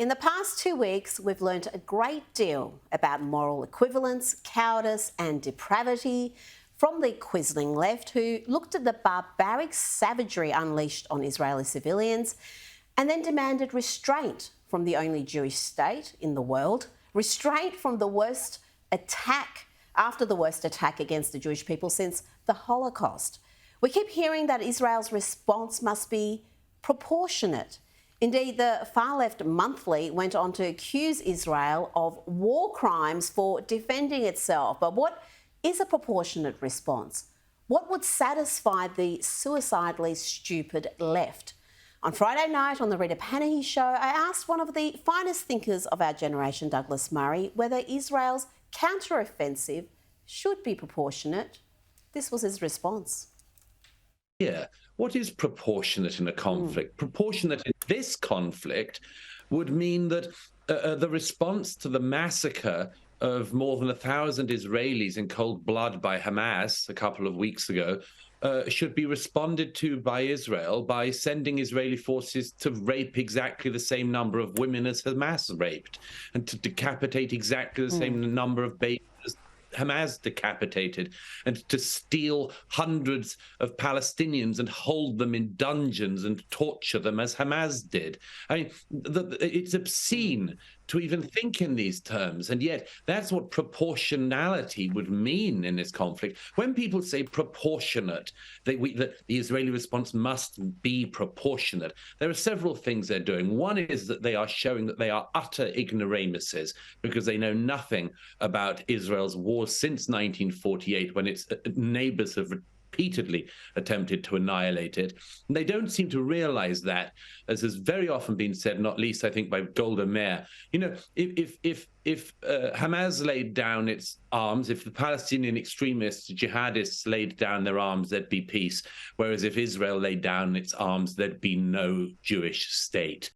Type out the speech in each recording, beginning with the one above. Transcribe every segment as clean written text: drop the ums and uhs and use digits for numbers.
in the past 2 weeks, we've learnt a great deal about moral equivalence, cowardice and depravity from the quisling left, who looked at the barbaric savagery unleashed on Israeli civilians and then demanded restraint from the only Jewish state in the world, restraint from the worst attack, after the worst attack against the Jewish people since the Holocaust. We keep hearing that Israel's response must be proportionate. Indeed, the far-left Monthly went on to accuse Israel of war crimes for defending itself. But what is a proportionate response? What would satisfy the suicidally stupid left? On Friday night on the Rita Panahi show, I asked one of the finest thinkers of our generation, Douglas Murray, whether Israel's counter-offensive should be proportionate. This was his response. Yeah. What is proportionate in a conflict? Proportionate in this conflict would mean that the response to the massacre of more than 1,000 Israelis in cold blood by Hamas a couple of weeks ago should be responded to by Israel by sending Israeli forces to rape exactly the same number of women as Hamas raped and to decapitate exactly the same number of babies as Hamas decapitated, and to steal hundreds of Palestinians and hold them in dungeons and torture them as Hamas did. I mean, it's obscene to even think in these terms, and yet that's what proportionality would mean in this conflict. When people say proportionate, that the Israeli response must be proportionate, there are several things they're doing. One is that they are showing that they are utter ignoramuses because they know nothing about Israel's war since 1948, when its neighbors have repeatedly attempted to annihilate it. And they don't seem to realize that, as has very often been said, not least, I think, by Golda Meir. You know, if Hamas laid down its arms, if the Palestinian extremists, jihadists laid down their arms, there'd be peace. Whereas if Israel laid down its arms, there'd be no Jewish state.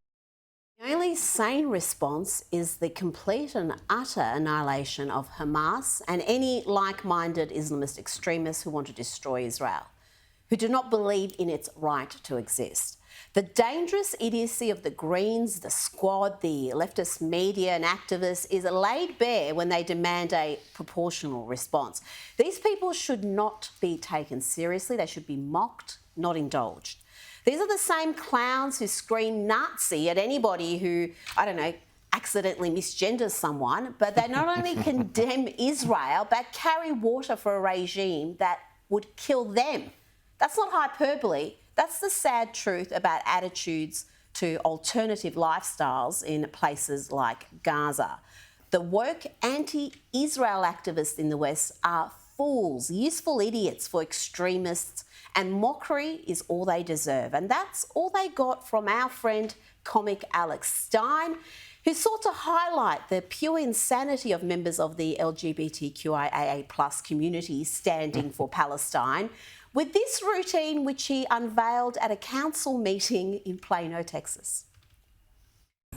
The only sane response is the complete and utter annihilation of Hamas and any like-minded Islamist extremists who want to destroy Israel, who do not believe in its right to exist. The dangerous idiocy of the Greens, the Squad, the leftist media and activists is laid bare when they demand a proportional response. These people should not be taken seriously. They should be mocked, not indulged. These are the same clowns who scream Nazi at anybody who, I don't know, accidentally misgenders someone, but they not only condemn Israel, but carry water for a regime that would kill them. That's not hyperbole. That's the sad truth about attitudes to alternative lifestyles in places like Gaza. The woke anti-Israel activists in the West are fools, useful idiots for extremists, and mockery is all they deserve. And that's all they got from our friend comic Alex Stein, who sought to highlight the pure insanity of members of the LGBTQIA+ community standing for Palestine with this routine, which he unveiled at a council meeting in Plano, Texas.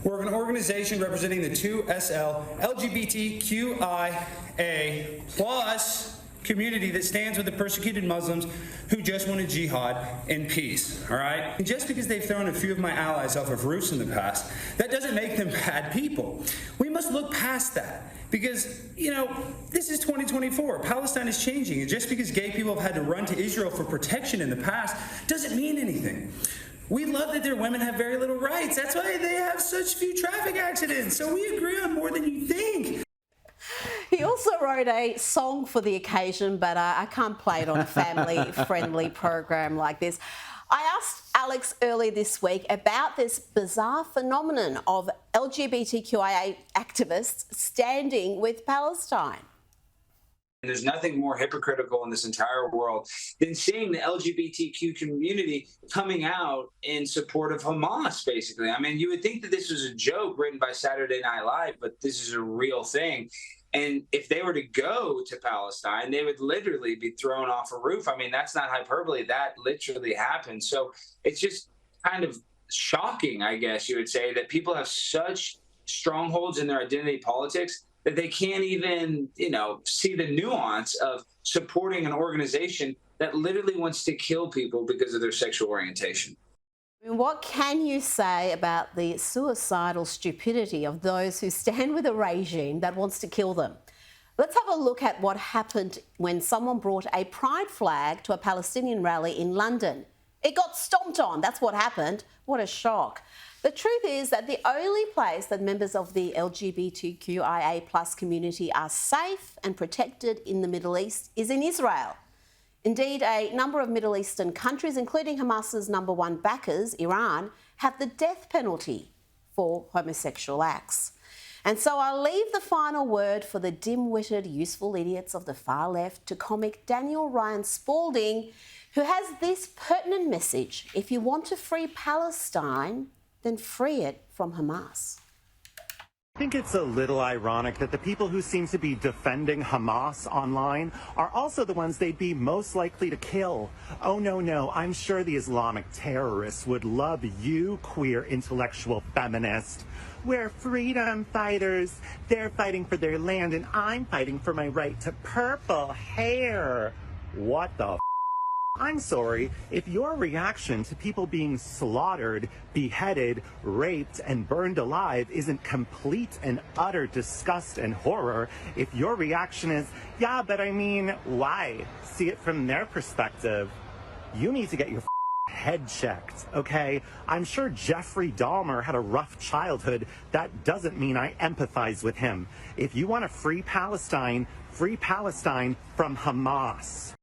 We're an organization representing the 2SL LGBTQIA+ community that stands with the persecuted Muslims who just want to jihad in peace, all right? And just because they've thrown a few of my allies off of roofs in the past, that doesn't make them bad people. We must look past that because, you know, this is 2024. Palestine is changing, and just because gay people have had to run to Israel for protection in the past doesn't mean anything. We love that their women have very little rights. That's why they have such few traffic accidents. So we agree on more than you think. He also wrote a song for the occasion, but I can't play it on a family-friendly program like this. I asked Alex earlier this week about this bizarre phenomenon of LGBTQIA activists standing with Palestine. There's nothing more hypocritical in this entire world than seeing the LGBTQ community coming out in support of Hamas, basically. I mean, you would think that this was a joke written by Saturday Night Live, but this is a real thing. And if they were to go to Palestine, they would literally be thrown off a roof. I mean, that's not hyperbole. That literally happened. So it's just kind of shocking, I guess you would say, that people have such strongholds in their identity politics that they can't even, you know, see the nuance of supporting an organization that literally wants to kill people because of their sexual orientation. What can you say about the suicidal stupidity of those who stand with a regime that wants to kill them? Let's have a look at what happened when someone brought a pride flag to a Palestinian rally in London. It got stomped on. That's what happened. What a shock. The truth is that the only place that members of the LGBTQIA+ community are safe and protected in the Middle East is in Israel. Indeed, a number of Middle Eastern countries, including Hamas's #1 backers, Iran, have the death penalty for homosexual acts. And so I'll leave the final word for the dim-witted, useful idiots of the far left to comic Daniel Ryan Spalding, who has this pertinent message: if you want to free Palestine, then free it from Hamas. I think it's a little ironic that the people who seem to be defending Hamas online are also the ones they'd be most likely to kill. Oh, no, I'm sure the Islamic terrorists would love you, queer intellectual feminist. We're freedom fighters. They're fighting for their land, and I'm fighting for my right to purple hair. What the I'm sorry, if your reaction to people being slaughtered, beheaded, raped, and burned alive isn't complete and utter disgust and horror, if your reaction is, yeah, but I mean, why? See it from their perspective, you need to get your head checked, okay? I'm sure Jeffrey Dahmer had a rough childhood. That doesn't mean I empathize with him. If you want to free Palestine from Hamas.